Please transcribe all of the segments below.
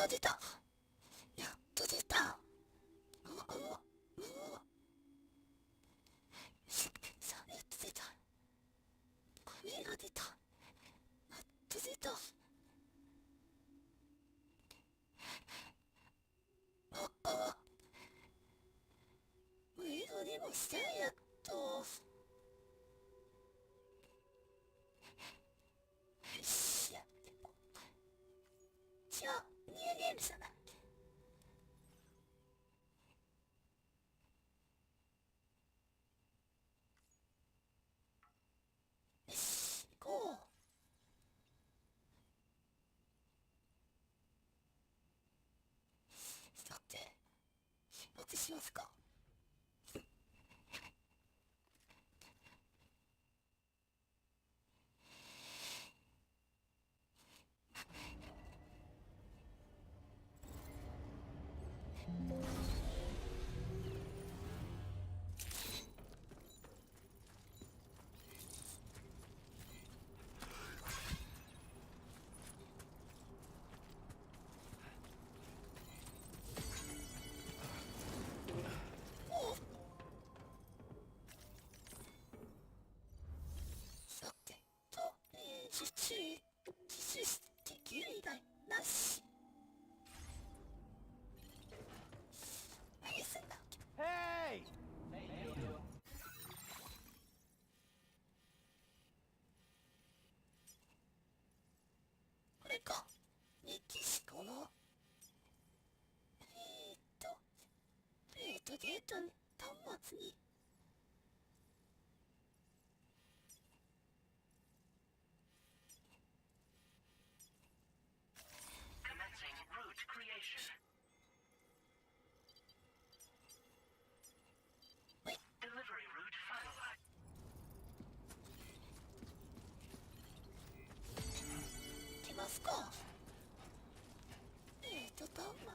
出た。やっと出た。さあ、やっと出た。声が出た。やっと出た。上野にもしたよ、やっと。よし、やってこう。じゃあ、ニューゲームさな。よし、行こう。さて、出発しますか。さてと、自主的以外なし。何すんだ。Hey! これか。メキシコのデータ端末に。Commencing route creation. Delivery route finalized. 行きますか。端末。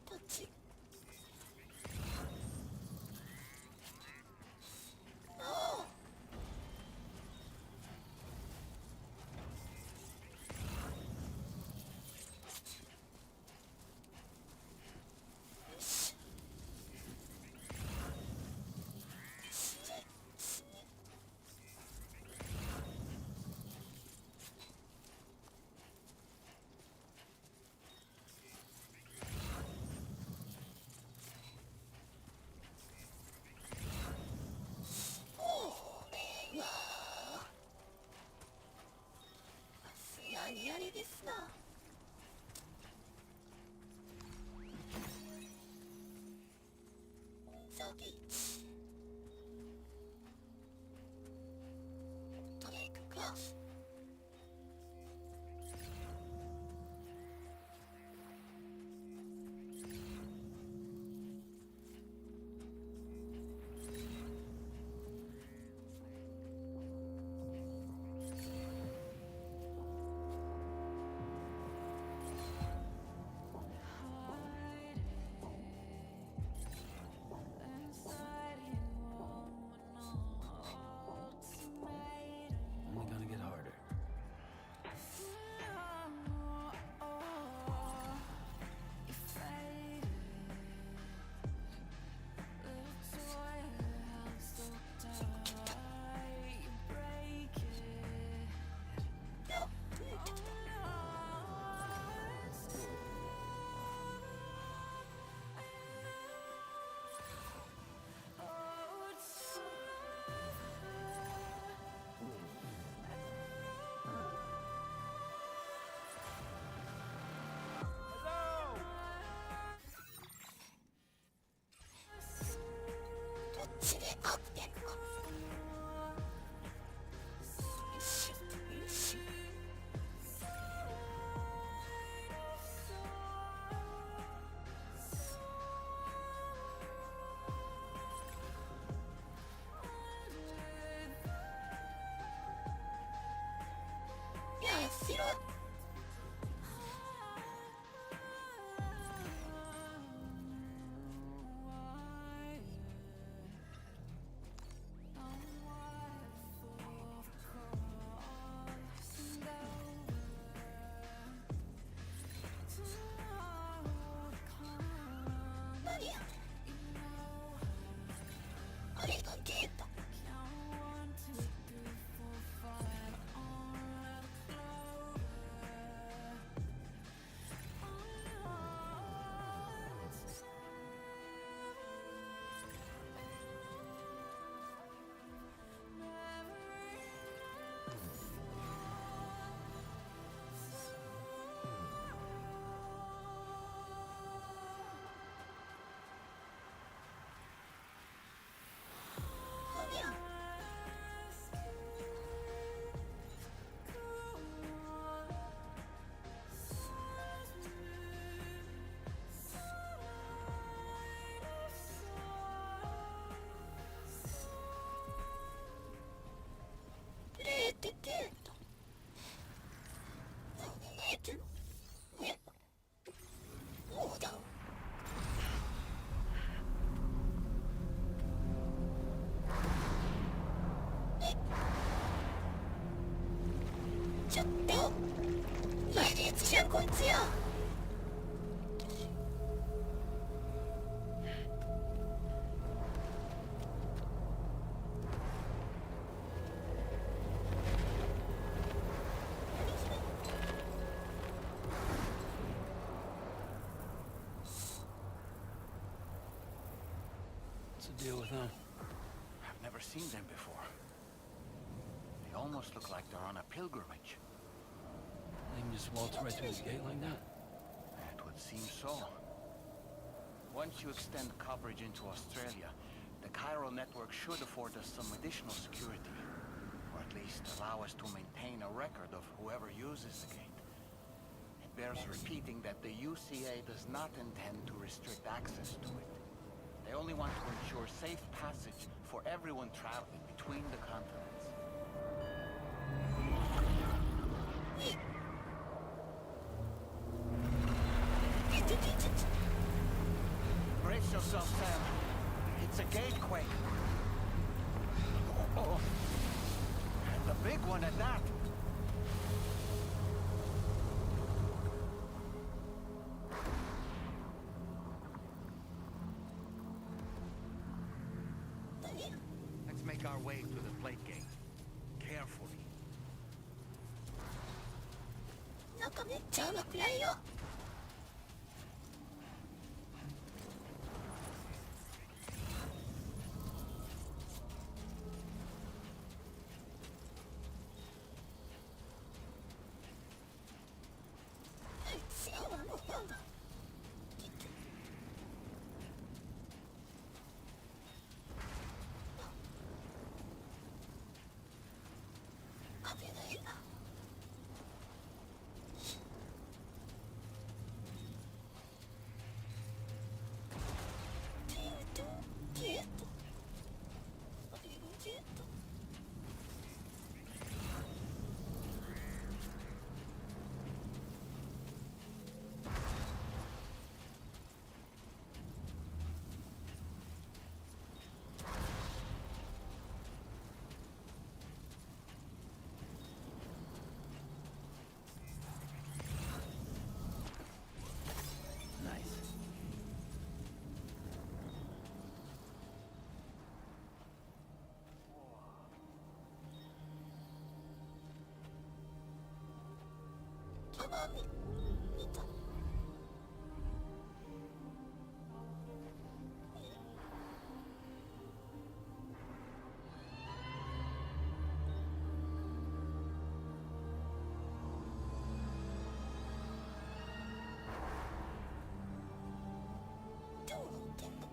こっち。ああ。よし。何あれですな。ザビーチ。トライクか。前のやつじゃんこいつよ。What's the deal with them? I've never seen them before. They almost look like they're on a pilgrimage. They can just waltz right through the gate like that? It would seem so. Once you extend coverage into Australia, the Chiral network should afford us some additional security. Or at least allow us to maintain a record of whoever uses the gate. It bears repeating that the UCA does not intend to restrict access to it. They only want to ensure safe passage for everyone traveling between the continents. Brace yourself, Sam. It's a gatequake. Oh. And a big one at that. Let's make our way through the plate gate. Carefully. なんかめっちゃ甘くないよ。見た。どうなってんの？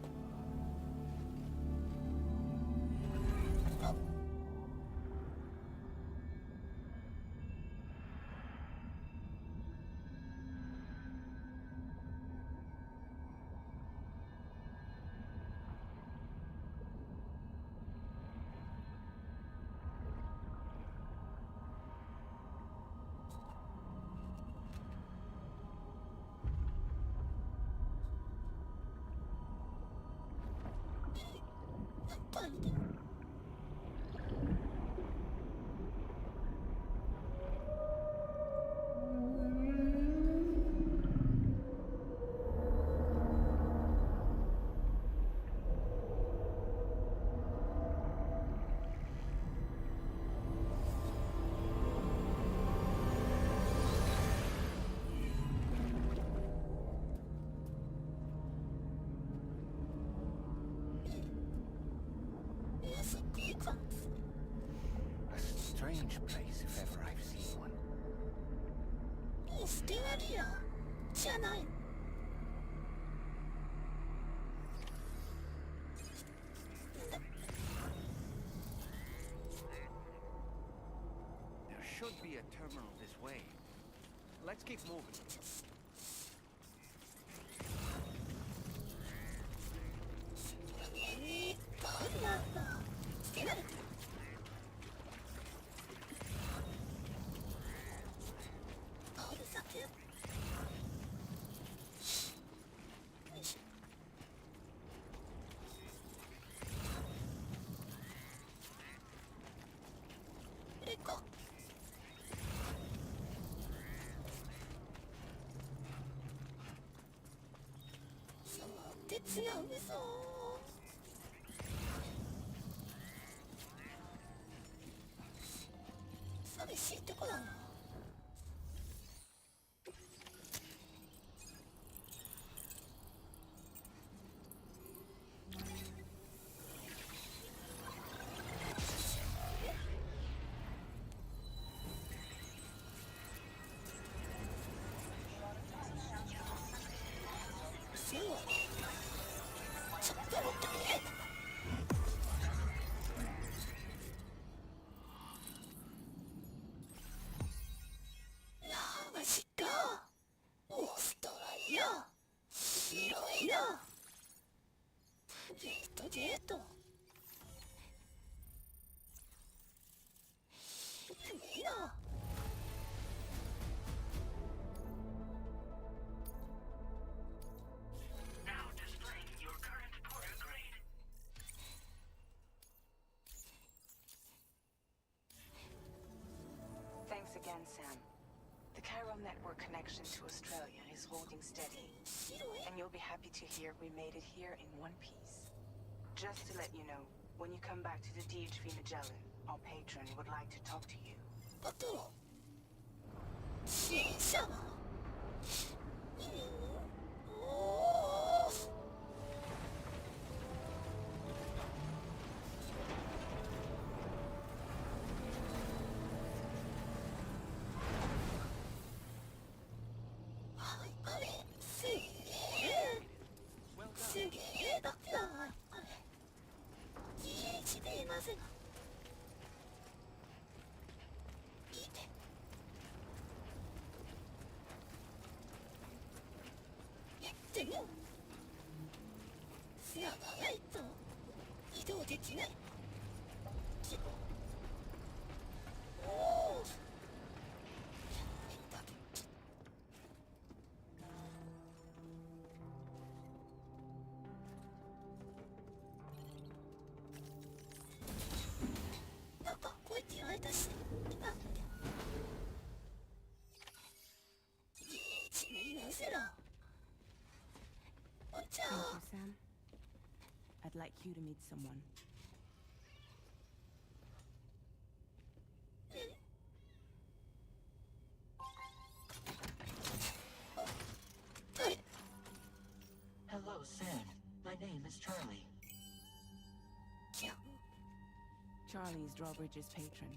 なんで？A strange place if ever I've seen one. ミステリアじゃない。There should be a terminal this way. Let's keep moving. どんなんだ。捨てられてる。ボール先。よいしょ。これか。つやめそう寂しいとこだなそうちょっともっとねマジかオーストラリア広いなデートいいなNow displaying your current porter grade. Thanks again, Sam. The Chiral network connection to Australia is holding steady, 広い and you'll be happy to hear we made it here in one piece. Just to let you know, when you come back to the DHV Magellan, our patron would like to talk to you. バトロ支援者おーあれすげえすげえだってなあれ DHB なぜがいいねやってみようつながないと移動できないおおなんかこうやって言われたし今一面見せろお茶 Thank you, Sam. I'd like you to meet someone. はい Hello, Sam. My name is Charlie. じゃあ Charlie's Drawbridge's patron.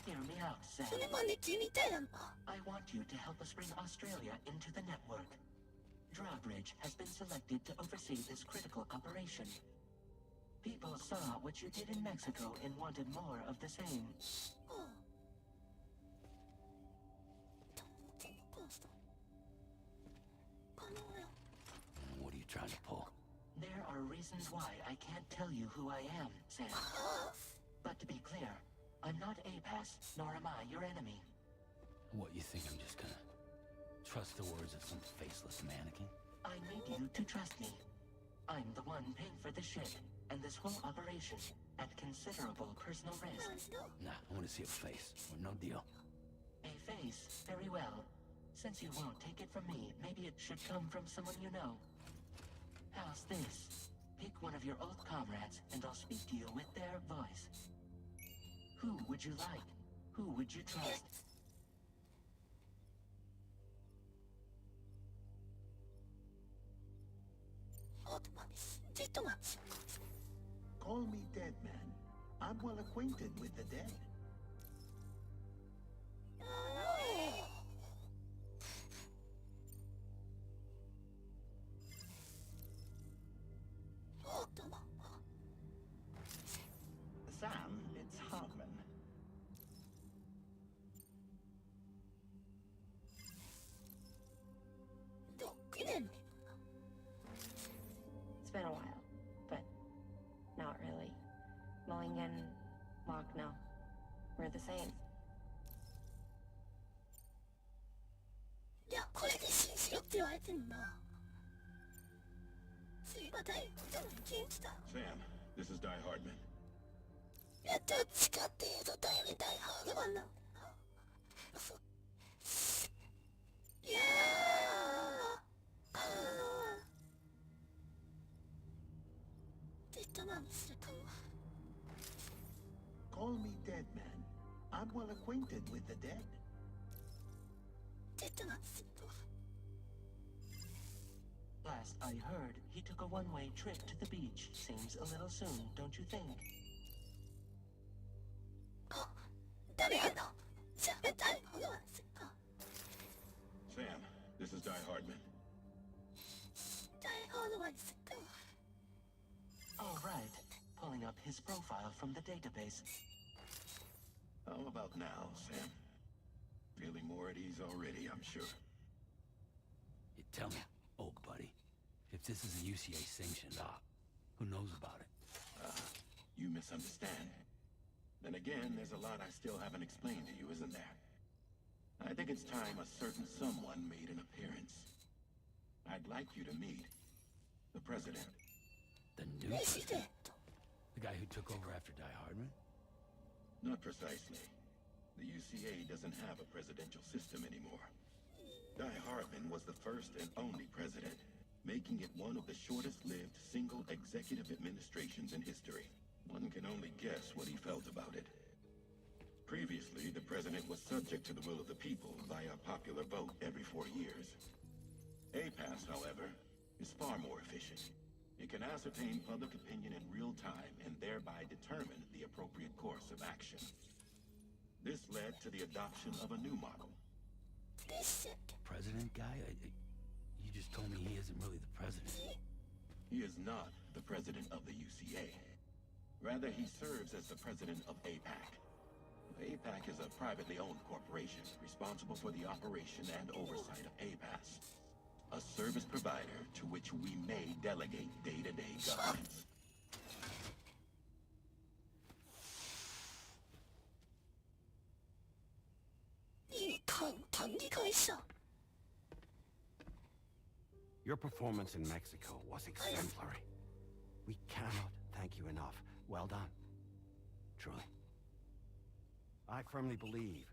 Hear me out, そ Sam. れ招きみたいなの I want you to help us bring Australia into the network. Drawbridge has been selected to oversee this critical operation. People saw what you did in Mexico and wanted more of the same. 可能よ What are you trying to pull? There are reasons why I can't tell you who I am, Sam. あ But to be clear, I'm not APAS, nor am I your enemy. What, you think I'm just gonna trust the words of some faceless mannequin? I need you to trust me. I'm the one paying for the ship and this whole operation at considerable personal あ risk. マジだ Nah, I wanna see a face, or no deal. A face, very well. Since you won't take it from me, maybe it should come from someone you know. How's this? Pick one of your old comrades, and I'll speak to you with their voice. Who would you like? Who would you trust? オートマンですジェットマン Call me Dead Man. I'm well acquainted with the dead. オートマン Sam, it's Hartman. 6年 It's been a while, but not really. Mulligan, Mock, no. We're the same. いやこれで信じろって言われてんな次は大ことの現地だ Sam, this is Die Hardman. いやどっちかっていうと頼りたいハードマンなんだよいや acquainted with the dead? 出てますと。 Last I heard, he took a one-way trip to the beach. Seems a little soon, don't you think? あ、誰やの喋たいものはせか。 Sam, this is Die Hardman. 大ほどはせか。 All right. Pulling up his profile from the database. How about now, Sam? Feeling more at ease already, I'm sure. You tell me, old buddy, if this is a UCA sanctioned op, who knows about it? You misunderstand. Then again, there's a lot I still haven't explained to you, isn't there? I think it's time a certain someone made an appearance. I'd like you to meet the president. The new president? The guy who took over after Die Hardman? Not precisely. The UCA doesn't have a presidential system anymore. Die Hardman was the first and only president, making it one of the shortest-lived single executive administrations in history. One can only guess what he felt about it. Previously, the president was subject to the will of the people via a popular vote every 4 years. APAS, however, is far more efficient. It can ascertain public opinion in real time and thereby determine the appropriate course of action. This led to the adoption of a new model. President guy? You just told me he isn't really the president. He is not the president of the UCA. Rather, he serves as the president of APAC. APAC is a privately owned corporation responsible for the operation and oversight of APAS, a service provider to which we may delegate day-to-day governance. Your performance in Mexico was exemplary. We cannot thank you enough. Well done. Truly. I firmly believe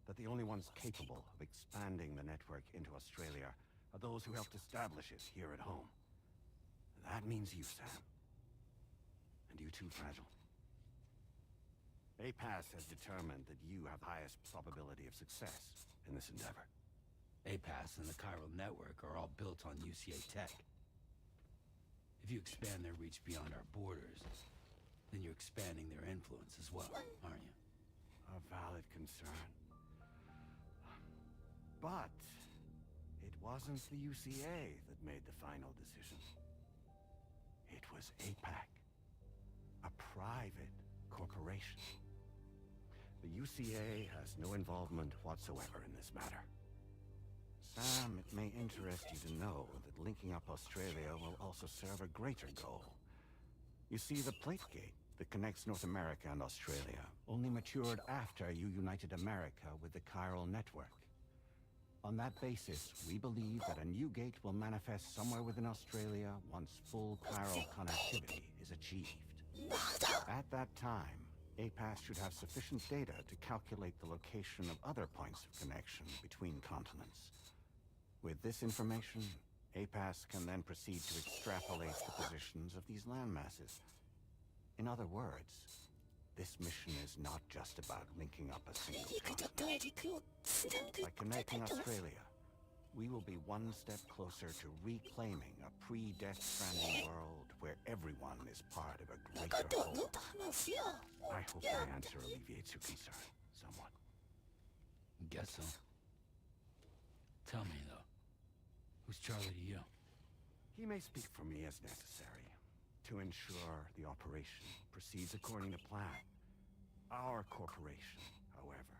that the only ones capable of expanding the network into Australia are those who helped establish it here at home. That means you, Sam. And you too, Fragile. APAS has determined that you have the highest probability of success in this endeavor. APAS and the chiral network are all built on UCA tech. If you expand their reach beyond our borders, then you're expanding their influence as well, aren't you? A valid concern. But it wasn't the UCA that made the final decision. It was APAC, a private corporation. The UCA has no involvement whatsoever in this matter. Sam, it may interest you to know that linking up Australia will also serve a greater goal. You see, the plate gate that connects North America and Australia only matured after you united America with the chiral network. On that basis, we believe that a new gate will manifest somewhere within Australia once full chiral connectivity is achieved. At that time, APAS should have sufficient data to calculate the location of other points of connection between continents. With this information, APAS can then proceed to extrapolate the positions of these landmasses. In other words, this mission is not just about linking up a single continent. By connecting Australia, we will be one step closer to reclaiming a pre-Death Stranding world where everyone is part of a greater whole. I hope my answer alleviates your concern somewhat. Guess so. Tell me, though, who's Charlie to you? He may speak for me as necessary to ensure the operation proceeds according to plan. Our corporation, however,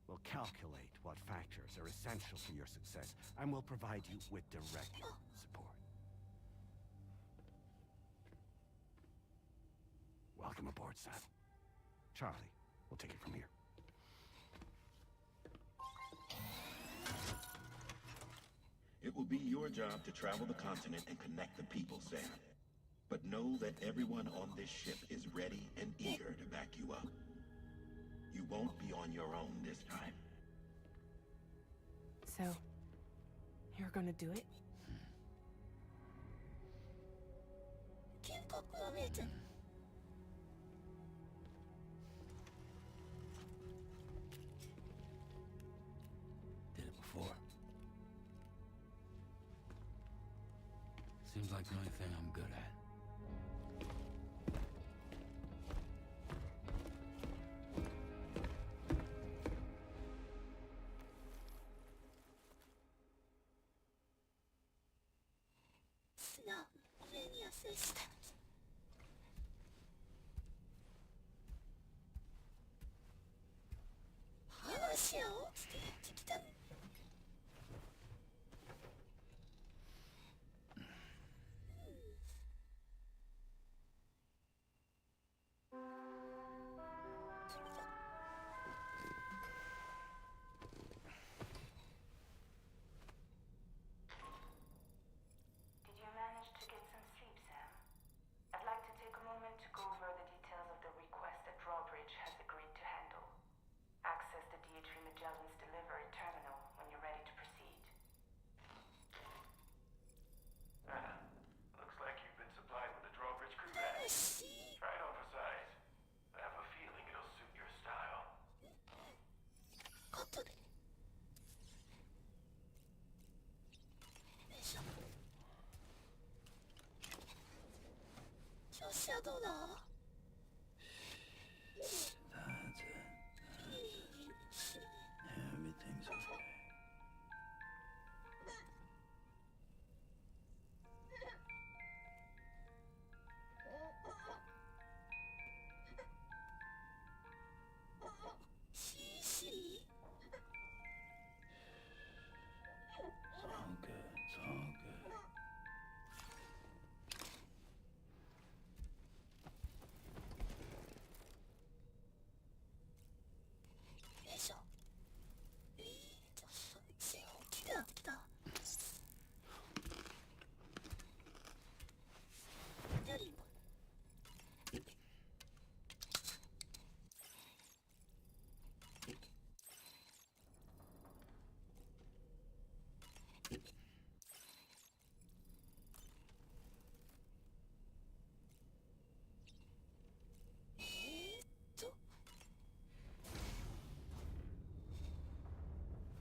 will calculate what factors are essential to your success and will provide you with direct support. Welcome aboard, Sam. Charlie, we'll take it from here. It will be your job to travel the continent and connect the people, Sam. But know that everyone on this ship is ready and eager to back you up. You won't be on your own this time. So, you're gonna do it? Seems like the only thing I'm good at. System. 話をしてきた。Did you manage to get some sleep, Sam? I'd like to take a moment to go over the details of the request that Drawbridge has agreed to handle. Access the DHV Magellan's delivery terminal when you're ready to proceed. Looks like you've been supplied with a drawbridge crew badge. Try it on for size. I have a feeling it'll suit your style. 後で。よいしょ。調子はどうだ？ That's it. Everything's okay. It's all good. It's all good. よいしょ。来た来た。やりも。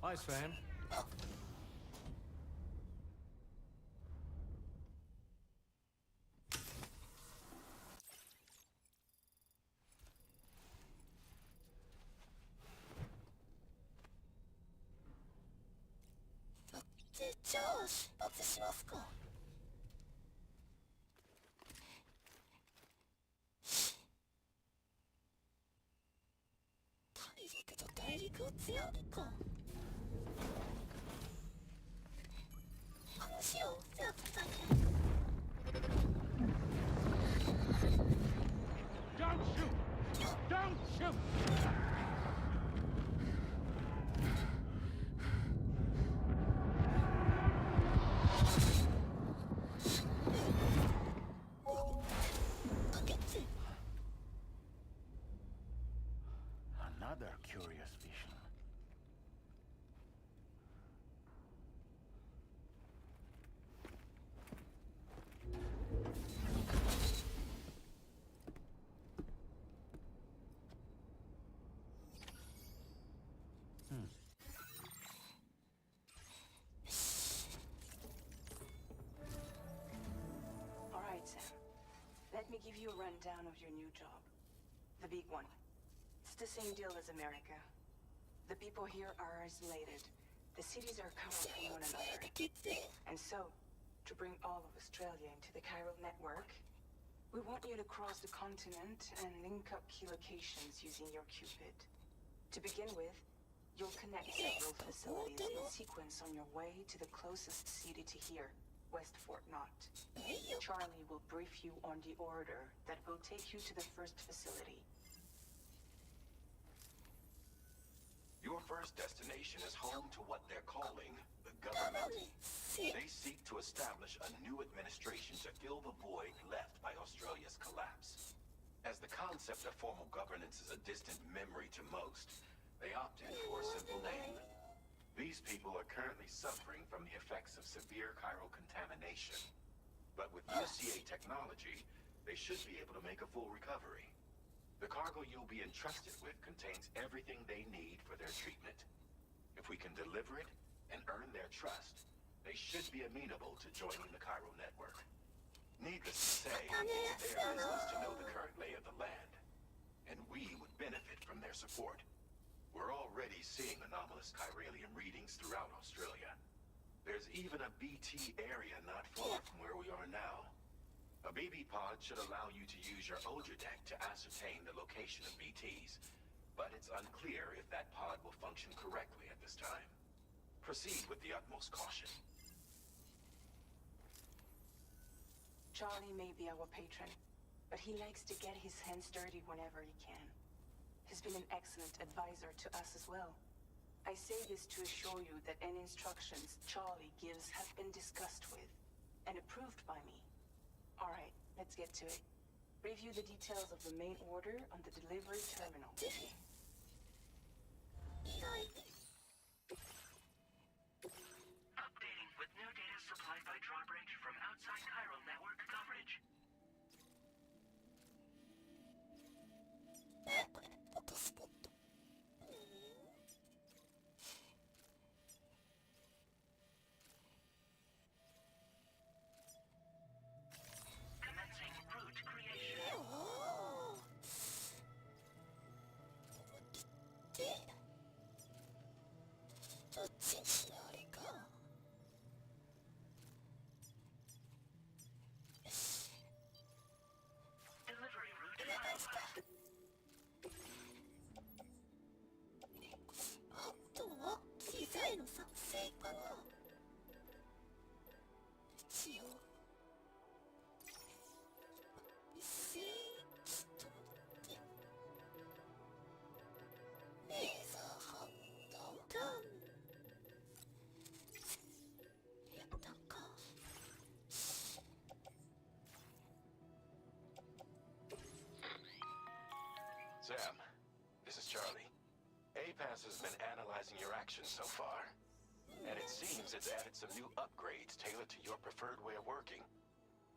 Hi, Sam. じゃあ出発しますか。大陸と大陸をつなぐか。話をじゃあ伝えて。Don't shoot! Don't shoot! Another curious vision. All right, Sam. Let me give you a rundown of your new job. The big one. It's the same deal as America. The people here are isolated. The cities are cut off from one another. And so, to bring all of Australia into the chiral network, we want you to cross the continent and link up key locations using your Cupid. To begin with, you'll connect several facilities in sequence on your way to the closest city to here, West Fort Knott. Charlie will brief you on the order that will take you to the first facility. Your first destination is home to what they're calling the government. They seek to establish a new administration to fill the void left by Australia's collapse. As the concept of formal governance is a distant memory to most, they opted for a simple name. These people are currently suffering from the effects of severe chiral contamination. But with UCA technology, they should be able to make a full recovery. The cargo you'll be entrusted with contains everything they need for their treatment. If we can deliver it and earn their trust, They should be amenable to joining the chiral network. Needless to say, it's their business to know the current lay of the land, and we would benefit from their support. We're already seeing anomalous chiralium readings throughout Australia. There's even a BT area not far from where we are now. A BB pod should allow you to use your Ultra deck to ascertain the location of BTs, but it's unclear if that pod will function correctly at this time. Proceed with the utmost caution. Charlie may be our patron, but he likes to get his hands dirty whenever he can. He's been an excellent advisor to us as well. I say this to assure you that any instructions Charlie gives have been discussed with and approved by me. Alright, let's get to it. Review the details of the main order on the delivery terminal. Updating with new data supplied by drawbridge from outside chiral network coverage. これフォトスポット。Commencing route creation. で、どっちにしようあれか。よし。 Delivery route こんな感じか。 あとは機材の作成かな。一応ちょっと待って。レーザー反応ダウンやったか。 Sam, this is Charlie. APAS has been analyzing your actions so far, and it seems it's added some new upgrades tailored to your preferred way of working.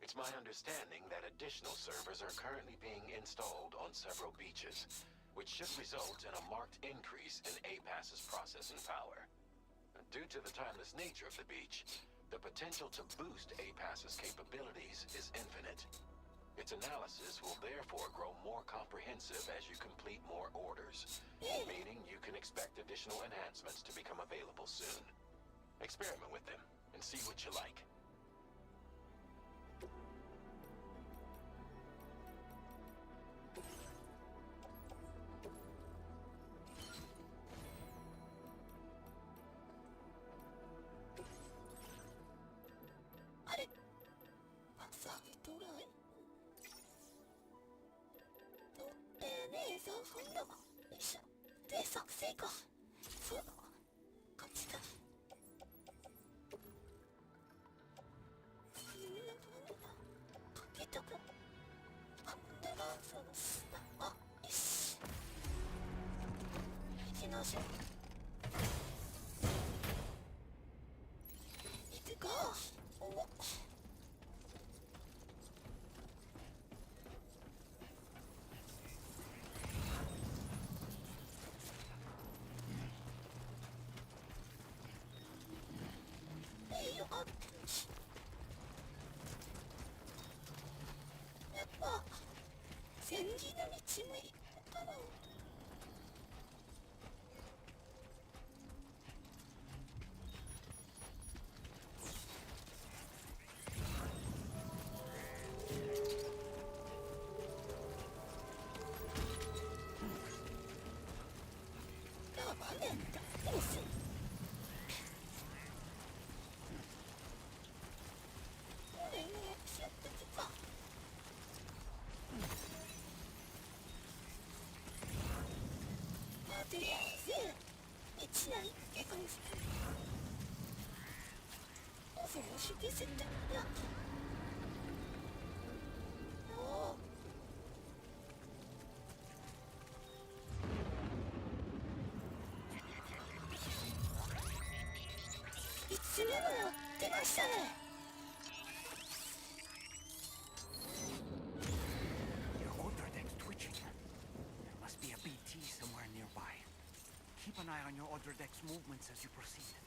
It's my understanding that additional servers are currently being installed on several beaches, which should result in a marked increase in APAS's processing power. Due to the timeless nature of the beach, the potential to boost APAS's capabilities is infinite. Its analysis will therefore grow more comprehensive as you complete more orders, meaning you can expect additional enhancements to become available soon. Experiment with them and see what you like.やっぱ千里の道もいいかな。出ましたね。 Your order deck's twitching. There must be a BT somewhere nearby. Keep an eye on your order deck's movements as you proceed.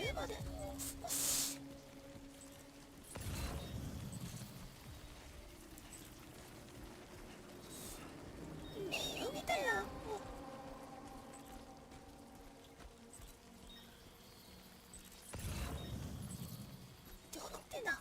上まで少しメールみたいなどうってな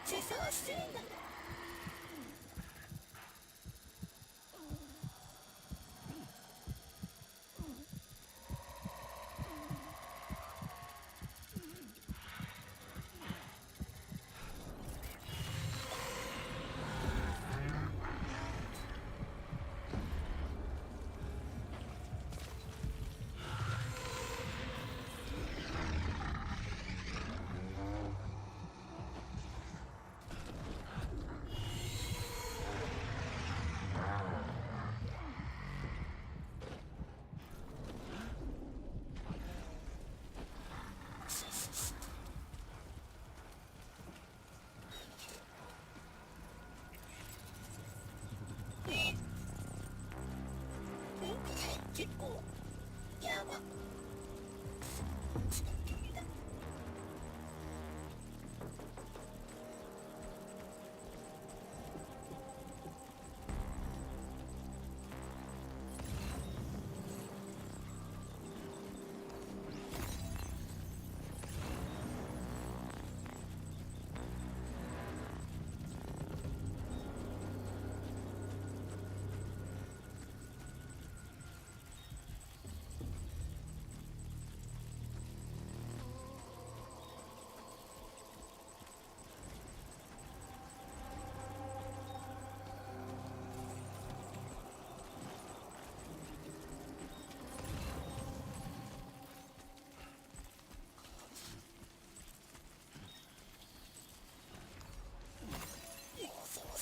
めっちゃ探してるんだね。結構やば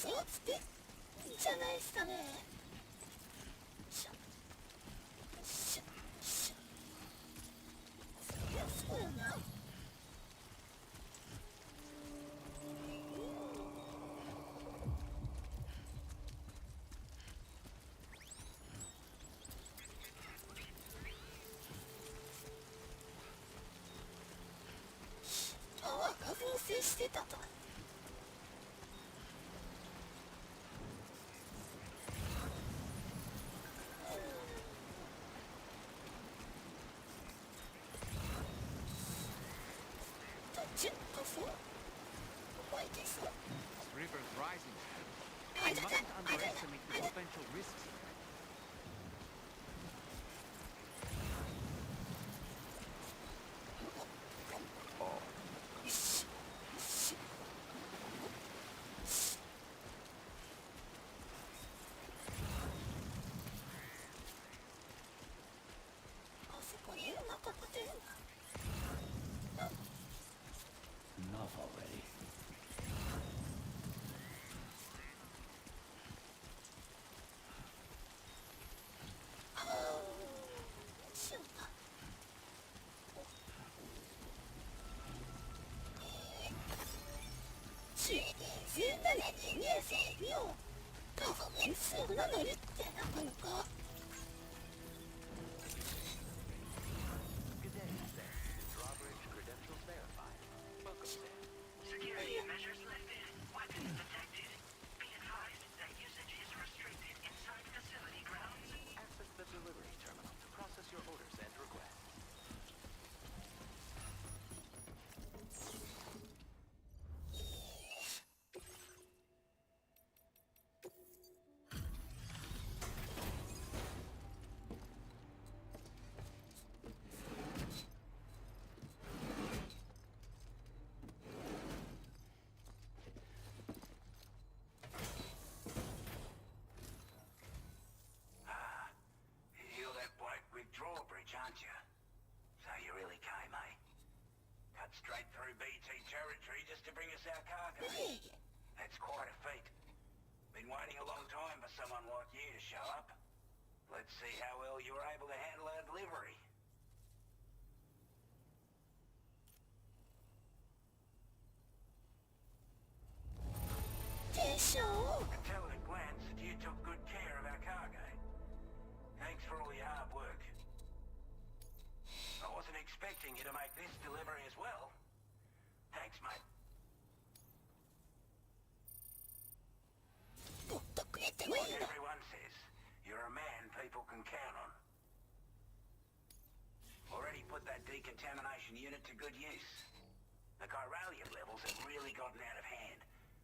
そうつってじゃないっすかね。しゃしゃしゃそりゃそうやな。パワーが合成してたと。River's rising. We mustn't underestimate the potential risks here. Enough already. Security measures lifted. Weapons detected. Be advised that usage is restricted inside facility grounds. Access the delivery terminal to process your orders and requests. It's quite a feat. Been waiting a long time for someone like you to show up. Let's see how well you were able to handle our delivery. I can tell at a glance that you took good care of our cargo. Thanks for all your hard work. I wasn't expecting you to make this delivery as well. Thanks, mate. Like everyone says, you're a man people can count on. Already put that decontamination unit to good use. The chiralium levels have really gotten out of hand,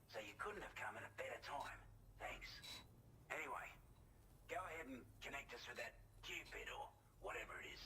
so you couldn't have come at a better time. Thanks. Anyway, go ahead and connect us with that Cupid or whatever it is.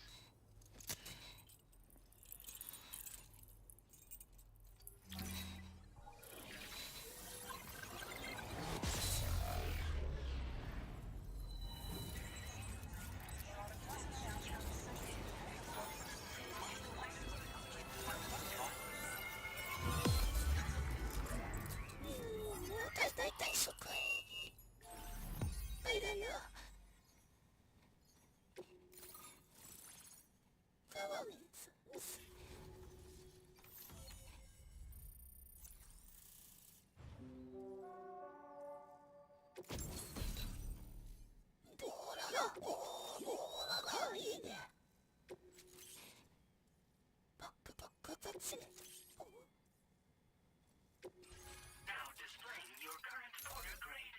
Now displaying your current order grade.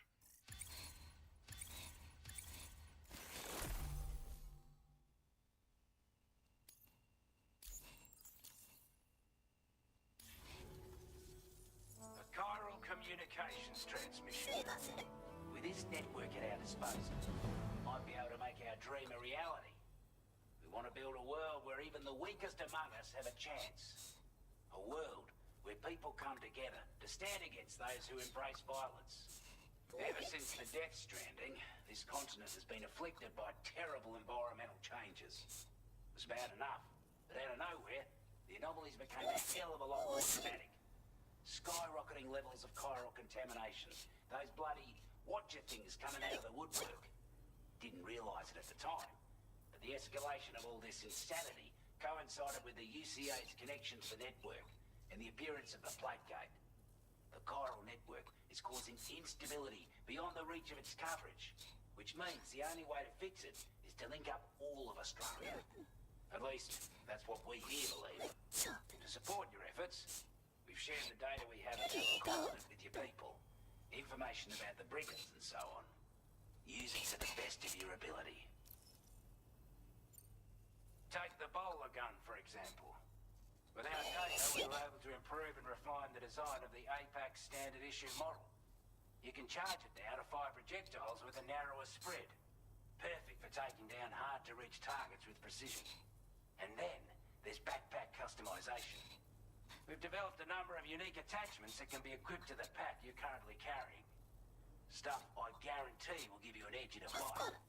A chiral communications transmission. With this network at our disposal, we might be able to make our dream a reality. We want to build a world where even the weakest among us have a chance. A world where people come together to stand against those who embrace violence. Ever since the Death Stranding, this continent has been afflicted by terrible environmental changes. It was bad enough, but out of nowhere, the anomalies became a hell of a lot more dramatic. Skyrocketing levels of chiral contamination, those bloody watcher things coming out of the woodwork. Didn't realise it at the time, but the escalation of all this insanity coincided with the UCA's connection to the network and the appearance of the plate gate. The chiral network is causing instability beyond the reach of its coverage, which means the only way to fix it is to link up all of Australia. At least, that's what we here believe. To support your efforts, we've shared the data we have about the continent with your people, information about the brigands and so on. Use it to the best of your ability. Take the bowler gun, for example. With our data, we were able to improve and refine the design of the APAC standard issue model. You can charge it now to fire projectiles with a narrower spread. Perfect for taking down hard-to-reach targets with precision. And then, there's backpack customization. We've developed a number of unique attachments that can be equipped to the pack you're currently carrying. Stuff I guarantee will give you an edge in a fight.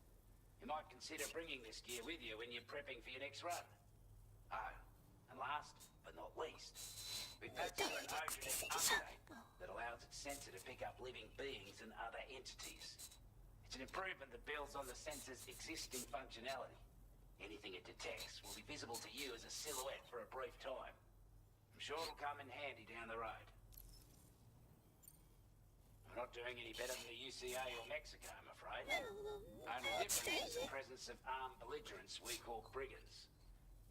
You might consider bringing this gear with you when you're prepping for your next run. Oh, and last but not least, we've patched an Ogenetic update that allows its sensor to pick up living beings and other entities. It's an improvement that builds on the sensor's existing functionality. Anything it detects will be visible to you as a silhouette for a brief time. I'm sure it'll come in handy down the road. We're not doing any better than the UCA or Mexico, I'm afraid. Only difference is the presence of armed belligerents we call brigands,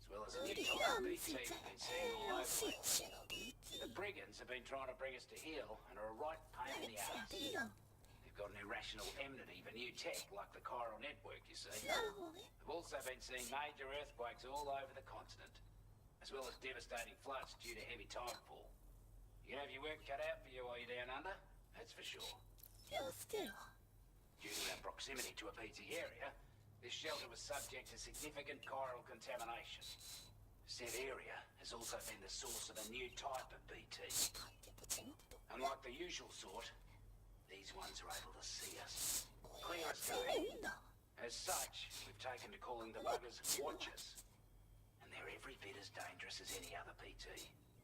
as well as a new type of BT we've been seeing all over lately. The brigands have been trying to bring us to heel and are a right pain in the ass. They've got an irrational enmity for new tech, like the chiral network, you see. They've also been seeing major earthquakes all over the continent, as well as devastating floods due to heavy tidefall. You have your work cut out for you while you're down under, that's for sure. Due to our proximity to a PT area, this shelter was subject to significant chiral contamination. Said area has also been the source of a new type of BT. Unlike the usual sort, these ones are able to see us, clear us day. As such, we've taken to calling the buggers Watchers. And they're every bit as dangerous as any other PT.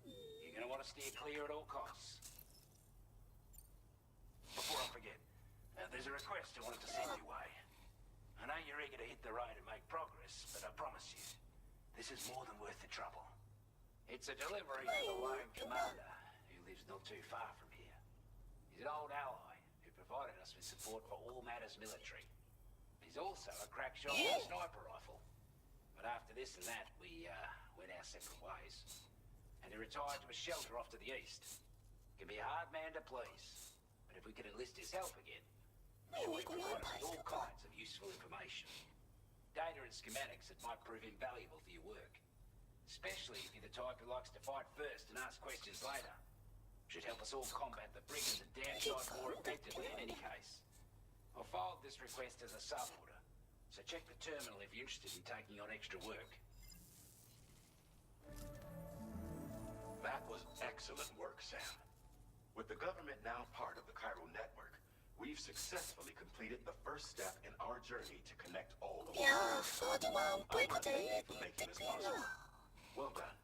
You're gonna want to steer clear at all costs. There's a request I wanted to send your way. I know you're eager to hit the road and make progress, but I promise you, this is more than worth the trouble. It's a delivery for the lone commander, who lives not too far from here. He's an old ally who provided us with support for all matters military. He's also a crack shot with a sniper rifle. But after this and that, we went our separate ways. And he retired to a shelter off to the east. Can be a hard man to please, but if we could enlist his help again, we could provide us with all kinds of useful information. Data and schematics that might prove invaluable for your work. Especially if you're the type who likes to fight first and ask questions later. Should help us all combat the brigands and damn sight more effectively in any case. I've filed this request as a sub-order, so check the terminal if you're interested in taking on extra work. That was excellent work, Sam. With the government now part of the chiral network, we've successfully completed the first step in our journey to connect all the world. I'm grateful for making this possible. Well done.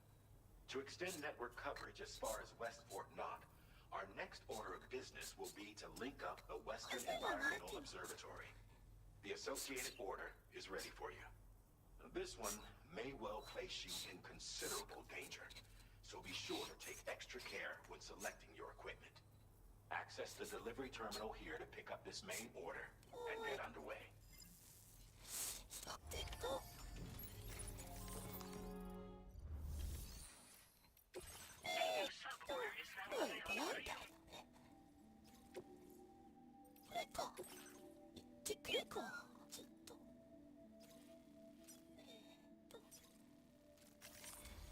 To extend network coverage as far as West Fort Knott, our next order of business will be to link up the Western Environmental Observatory. The associated order is ready for you. This one may well place you in considerable danger, so be sure to take extra care when selecting your equipment. Access the delivery terminal here to pick up this main order and get underway.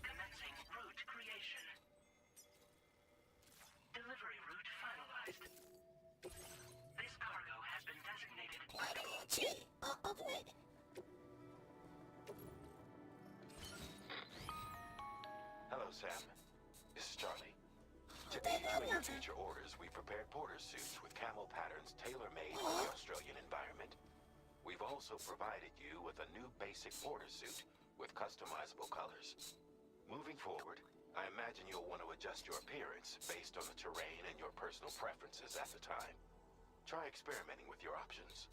Commencing route creation. Delivery route finalized. This cargo has been designated. Hello, Sam. This is Charlie. To aid you in your future orders, we prepared porter suits with camel patterns tailor-made for the Australian environment. We've also provided you with a new basic porter suit with customizable colors. Moving forward, I imagine you'll want to adjust your appearance based on the terrain and your personal preferences at the time. Try experimenting with your options.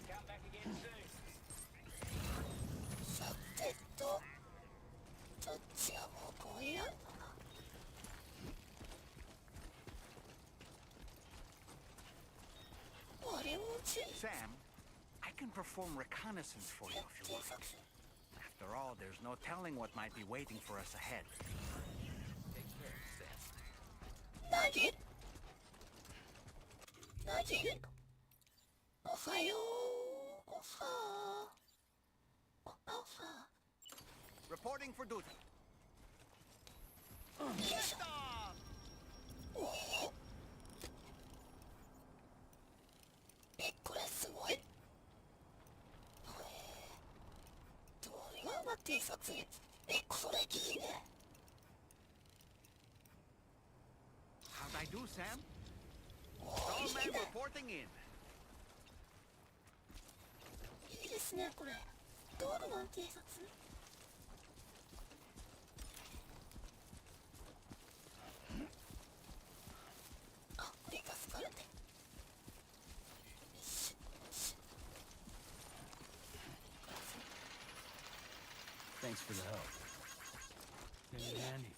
Come back again soon. Sam, I can perform reconnaissance for you if you like. After all, there's no telling what might be waiting for us ahead. Take care, Sam. Reporting for duty. How'd I do, Sam? All men reporting in. いいですねこれ。道路の偵察。あ、これ助かるね。Thanks for the help. Been handy.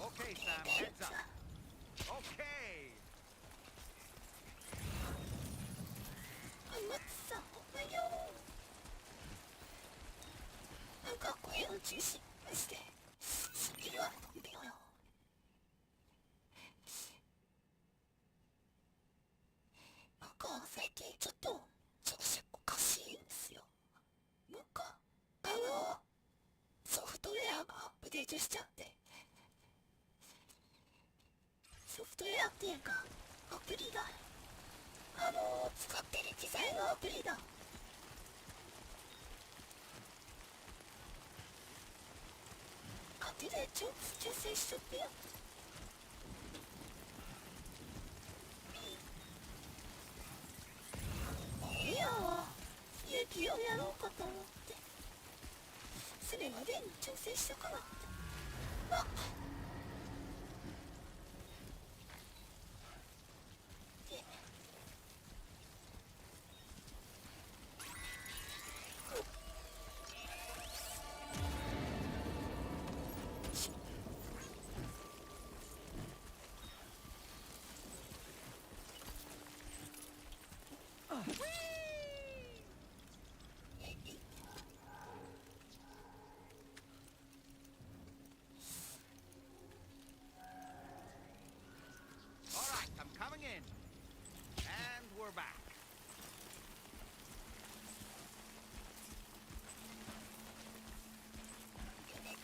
Okay, Sam, heads up. Okay. 松さんおはよう。なんか声を中心にしてスキルは伸びろよ。しちゃって。ソフトウェアっていうかアプリが使ってる機材のアプリだ。勝手で調整しちゃってよ。いや勇気をやろうかと思って、それまでに調整したかなって。あっ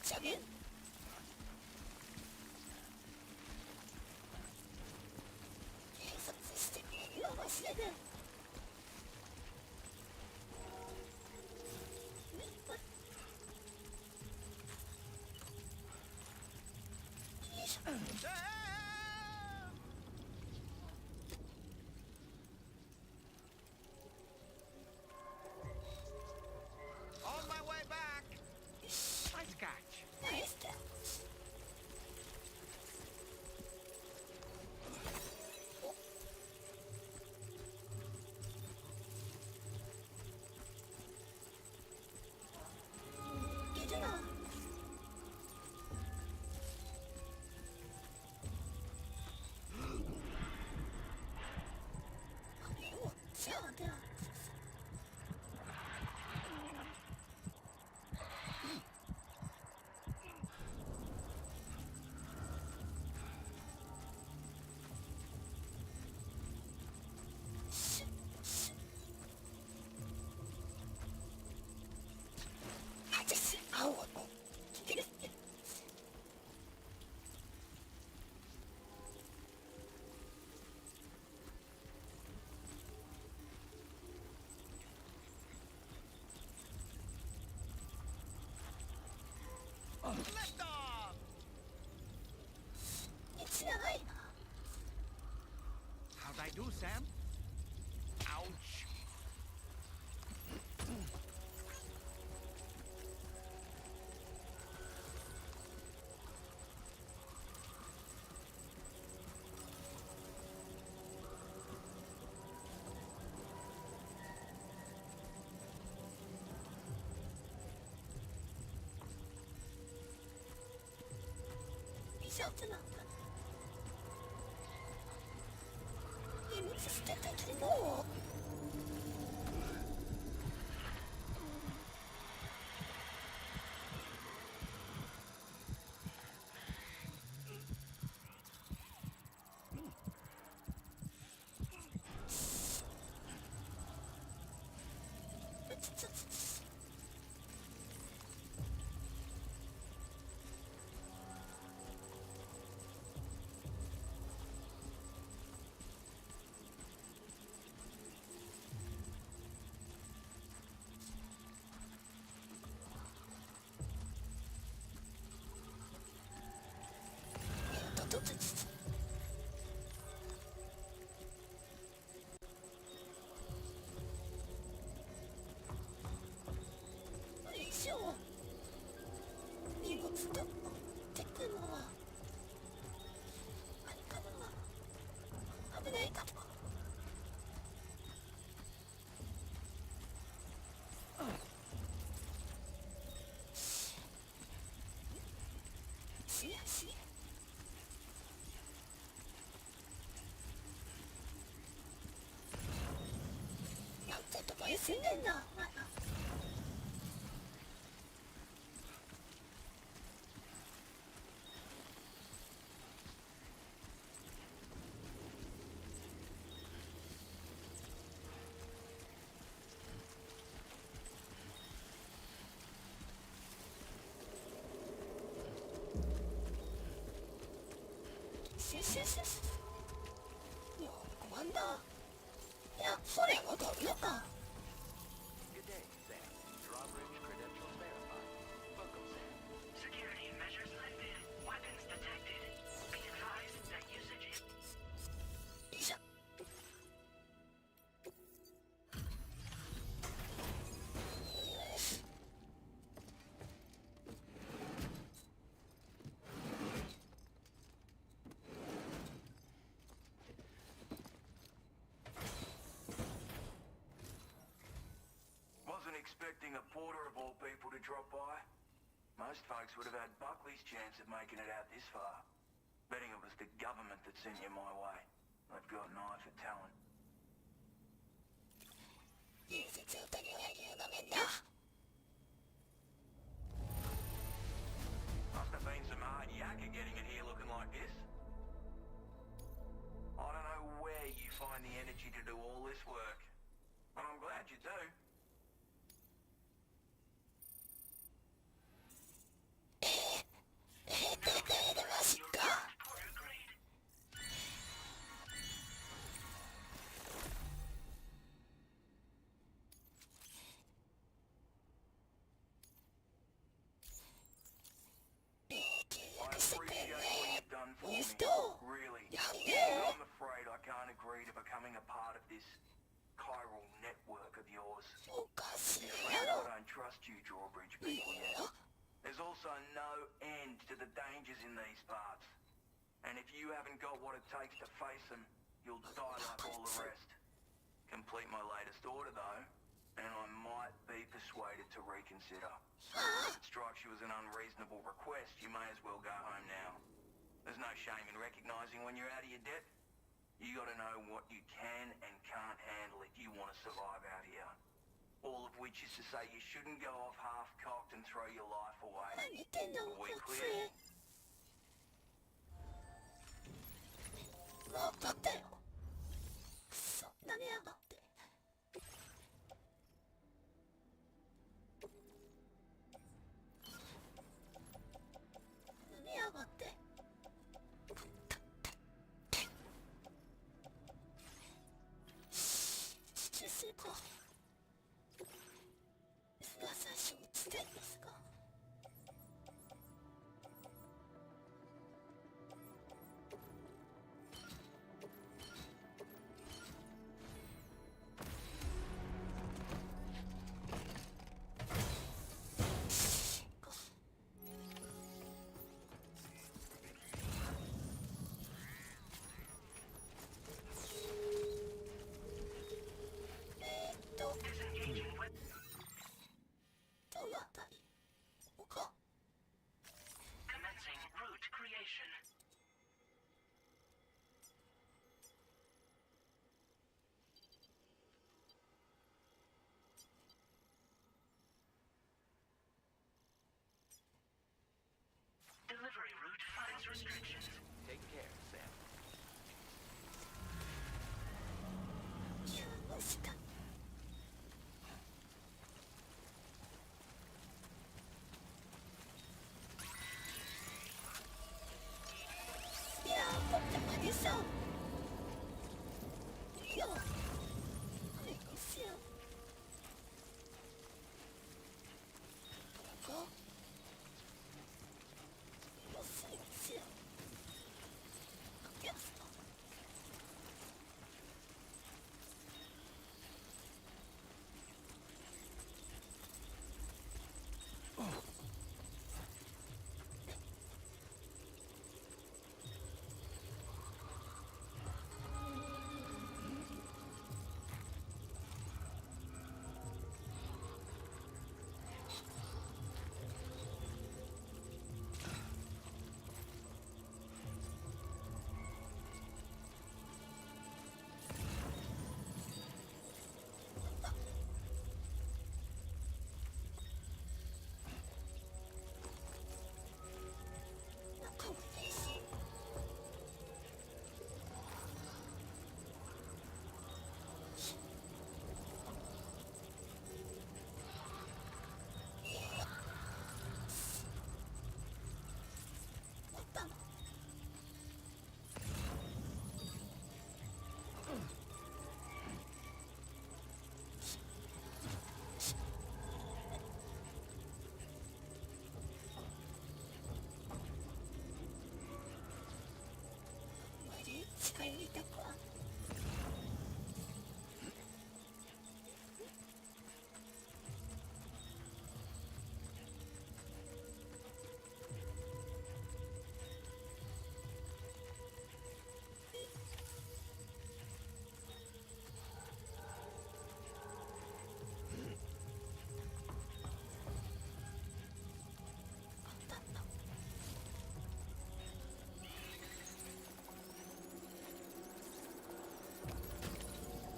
しゃべん。警察してくれるの忘れる。よいしょ。How'd I do, Sam? Ouch. Something up. You need to step into more. See? なんてとこ休んでんだ。しよしよしよし。よくわんだ。いや、それほどよか。Good day, Sam. Drawbridge credentials verified. Welcome, Sam. Security measures lifted. Weapons detected. Be advised that usage is... よいしょ。Wasn't expecting a porter of all people to drop by. Most folks would have had Buckley's chance of making it out this far. Betting it was the government that sent you my way. They've got an eye for talent. 融雪を手に裏切るの面だ。 Must have been some hard yakka getting it here looking like this. I don't know where you find the energy to do all this work, but I'm glad you do. 帰れますか。I appreciate what you've done for me. Really. Yeah. I'm afraid I can't agree to becoming a part of this chiral network of yours. おかしい Be や frank, ろ。 I don't trust you drawbridge people yet. There's also no end to the dangers in these parts. And if you haven't got what it takes to face them, you'll die like all the rest. Complete my latest order though, and I might be persuaded to reconsider. If it strikes you as an unreasonable request, you may as well go home now. There's no shame in recognizing when you're out of your depth. You gotta know what you can and can't handle if you want to survive out here. All of which is to say you shouldn't go off half-cocked and throw your life away. 何言ってんの。 Are we こっち clear? わかったよ。くそ、何やがって。何やがって。中性か。が最初につけますか。どのあたり？ここ？ Commencing route creation. Delivery route finds restrictions. Take care, Sam. 急の下に。いやー、とってもでしょ。いや、これですよ。ここ。よしですよ。よしと。前見たか。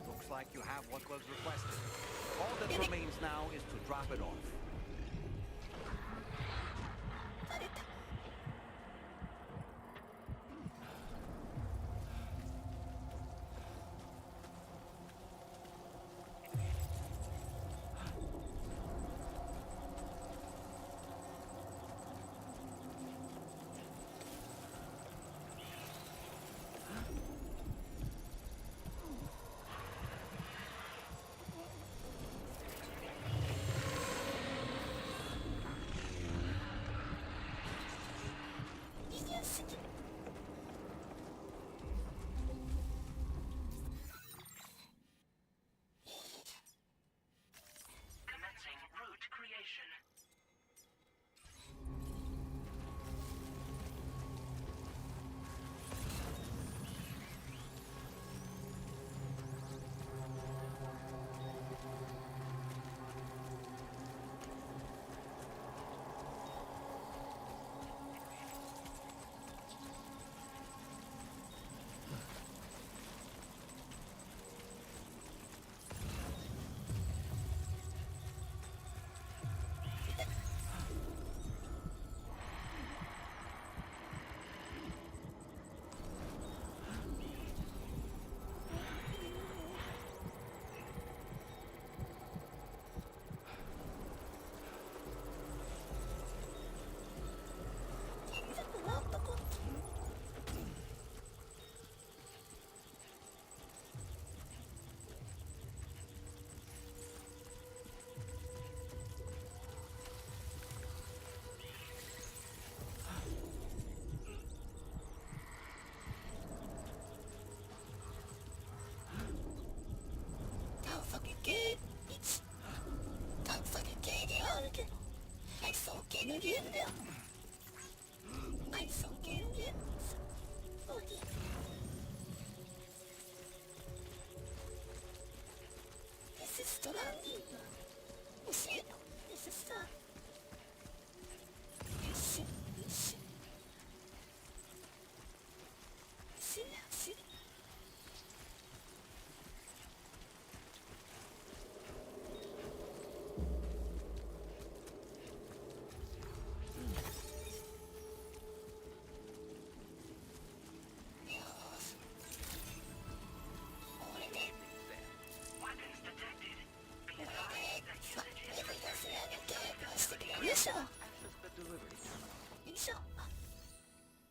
Looks like you have what was requested. All that remains now is to drop it off. バレた。Commencing route creation.探索系1。探索系であるけど配送系のゲームだよ。配送系のゲームさ。そうです。デスストランディング教えろ。デスストランよしよし走れ走れ。Weapons detected. Be advised that usage is よいしょ。よいしょ。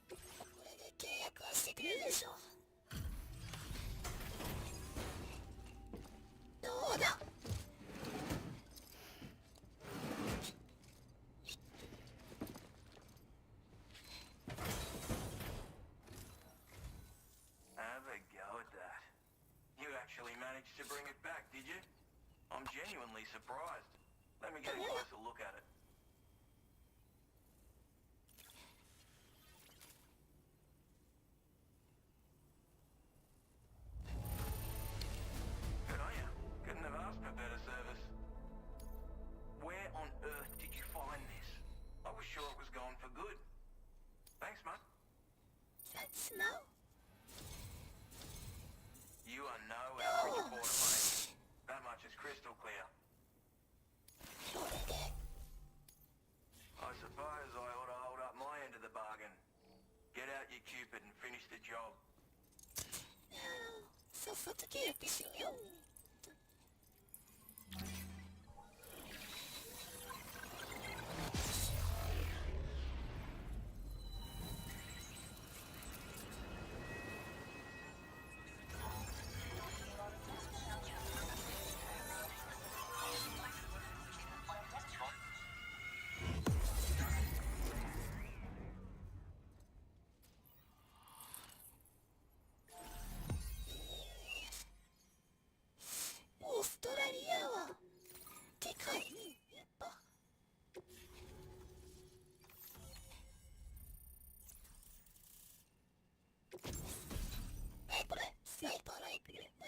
これで契約はしてくれるでしょ。どうだ。Have a go at that. You actually managed to bring it back, did you? I'm genuinely surprised. Let me get a closer look at it. Good on you. Couldn't have asked for better service. Where on earth did you find this? I was sure it was gone for good. Thanks, mate. That's no. You are no average reporter, mate. That much is crystal clear. それで I suppose I ought to hold up my end of the bargain. Get out your Cupid and finish the job. さっさと契約しようよ。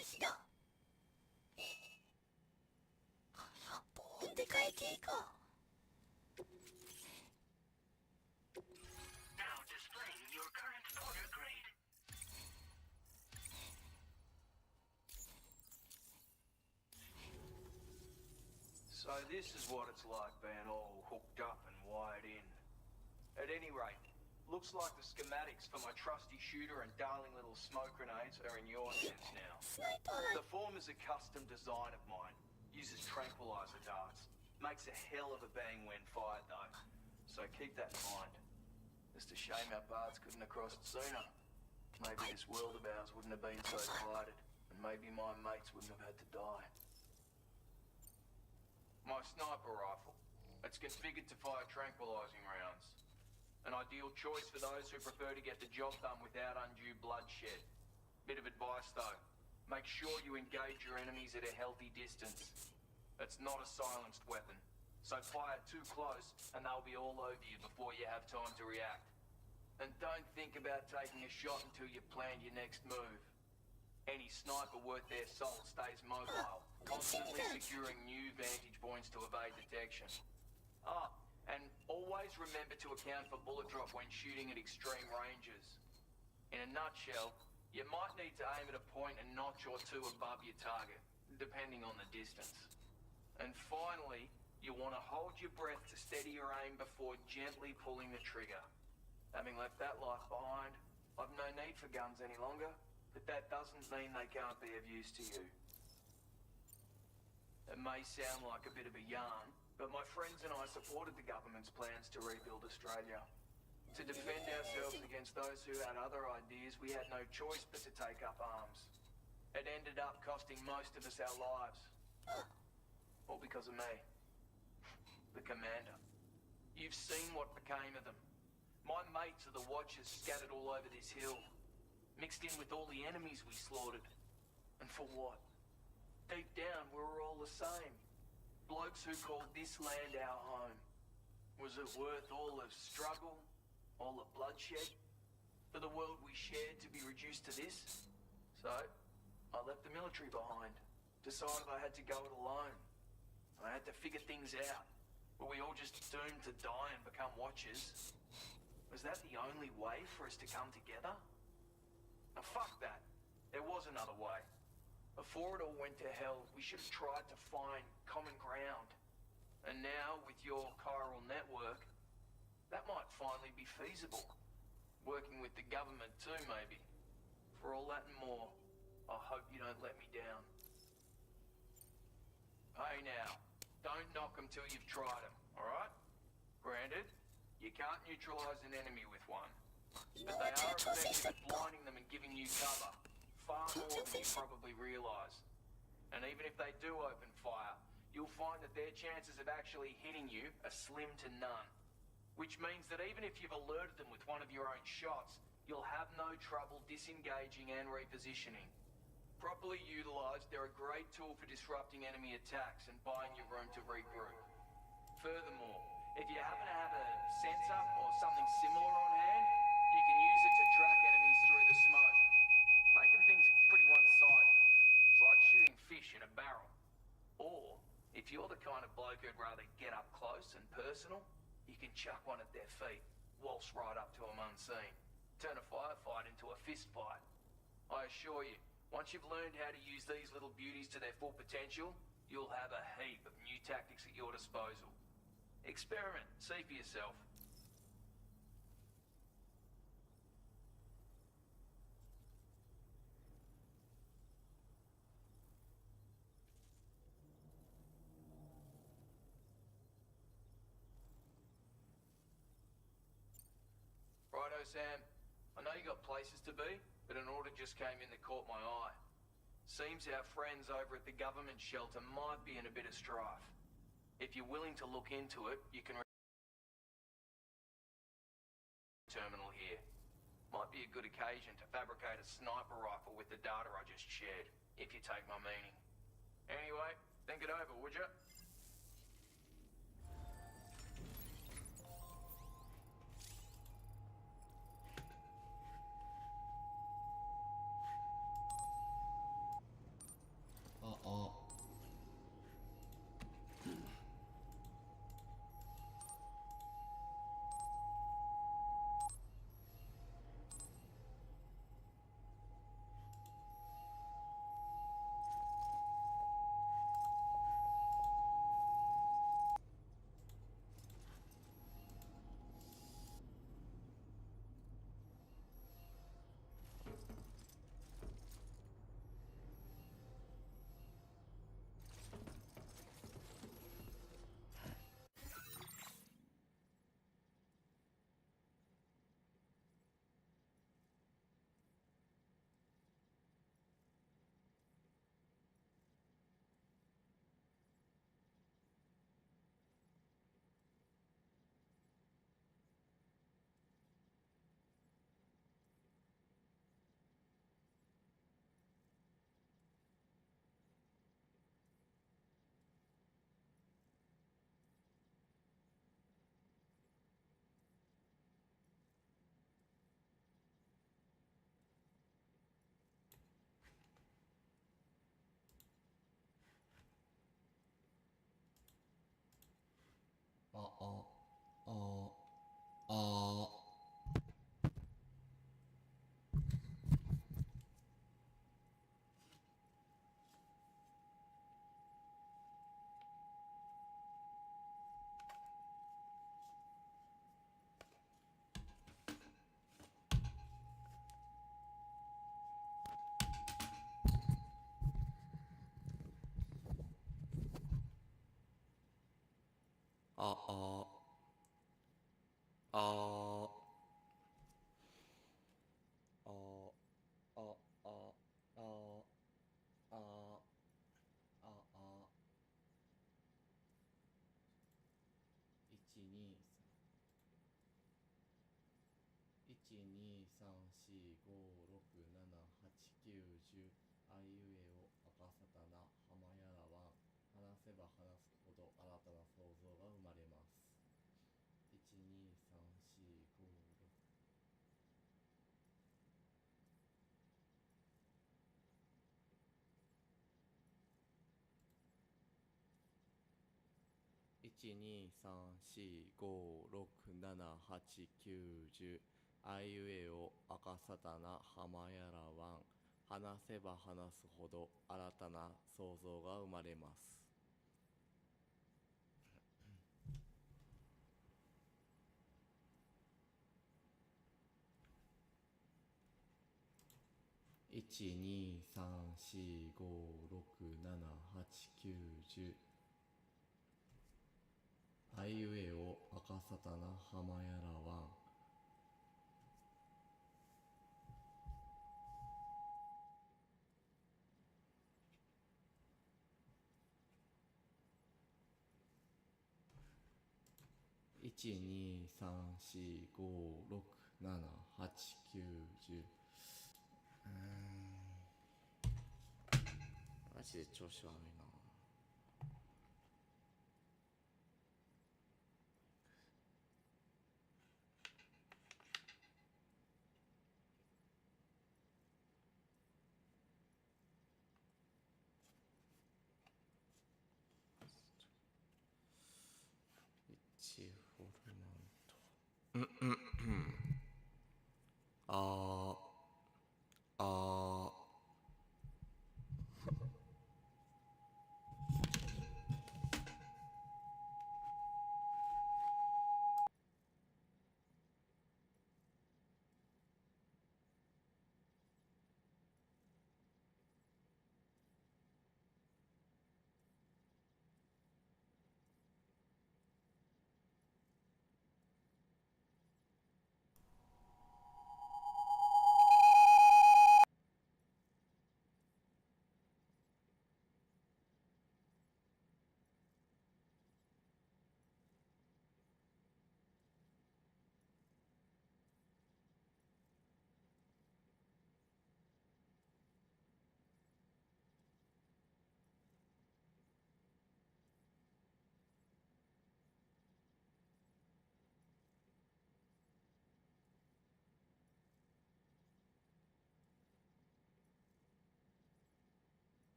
話だ。ボーンで変えていこう。Now displaying your current order grade. So this is what it's like being all hooked up and wired in. At any rate, looks like the schematics for my trusty shooter and darling little smoke grenades are in your hands now. The form is a custom design of mine. Uses tranquilizer darts. Makes a hell of a bang when fired though. So keep that in mind. Just a shame our paths couldn't have crossed sooner. Maybe this world of ours wouldn't have been so divided. And maybe my mates wouldn't have had to die. My sniper rifle. It's configured to fire tranquilizing rounds. An ideal choice for those who prefer to get the job done without undue bloodshed. Bit of advice though. Make sure you engage your enemies at a healthy distance. It's not a silenced weapon. So fire too close and they'll be all over you before you have time to react. And don't think about taking a shot until you've planned your next move. Any sniper worth their salt stays mobile, constantly securing new vantage points to evade detection. Ah, and always remember to account for bullet drop when shooting at extreme ranges. In a nutshell, you might need to aim at a point a notch or two above your target, depending on the distance. And finally, you want to hold your breath to steady your aim before gently pulling the trigger. Having left that life behind, I've no need for guns any longer, but that doesn't mean they can't be of use to you. It may sound like a bit of a yarn, but my friends and I supported the government's plans to rebuild Australia. To defend ourselves against those who had other ideas, we had no choice but to take up arms. It ended up costing most of us our lives. All because of me. The commander. You've seen what became of them. My mates are the Watchers scattered all over this hill. Mixed in with all the enemies we slaughtered. And for what? Deep down, we were all the same. Blokes who called this land our home. Was it worth all the struggle? All the bloodshed? For the world we shared to be reduced to this? So, I left the military behind. Decided I had to go it alone. I had to figure things out. Were we all just doomed to die and become Watchers? Was that the only way for us to come together? Now fuck that. There was another way. Before it all went to hell, we should have tried to find common ground. And now, with your chiral network, that might finally be feasible. Working with the government too, maybe. For all that and more, I hope you don't let me down. Hey now, don't knock them till you've tried them, alright? Granted, you can't neutralize an enemy with one. But they are effective at blinding them and giving you cover. Far more than you probably realise. And even if they do open fire, you'll find that their chances of actually hitting you are slim to none. Which means that even if you've alerted them with one of your own shots, you'll have no trouble disengaging and repositioning. Properly utilised, they're a great tool for disrupting enemy attacks and buying you room to regroup. Furthermore, if you happen to have a sensor or something similar on hand, you can use it to track enemies through the smoke. Making things pretty one-sided. It's like shooting fish in a barrel. Or, if you're the kind of bloke who'd rather get up close and personal, you can chuck one at their feet, waltz right up to them unseen. Turn a firefight into a fist fight. I assure you, once you've learned how to use these little beauties to their full potential, you'll have a heap of new tactics at your disposal. Experiment, see for yourself. Righto, Sam. I know you got places to be, but an order just came in that caught my eye. Seems our friends over at the government shelter might be in a bit of strife. If you're willing to look into it, you can terminal here. Might be a good occasion to fabricate a sniper rifle with the data I just shared, if you take my meaning. Anyway, think it over, would you? あいうえおあかさたなはまやらわん話せば話すほど新たな想像が生まれます。12345678910あいうえおあかさたなはまやらわん話せば話すほど新たな想像が生まれます。12345678910あいうえおあかさたなはまやらわん12345678910マジで調子悪いな。1フォルマント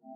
う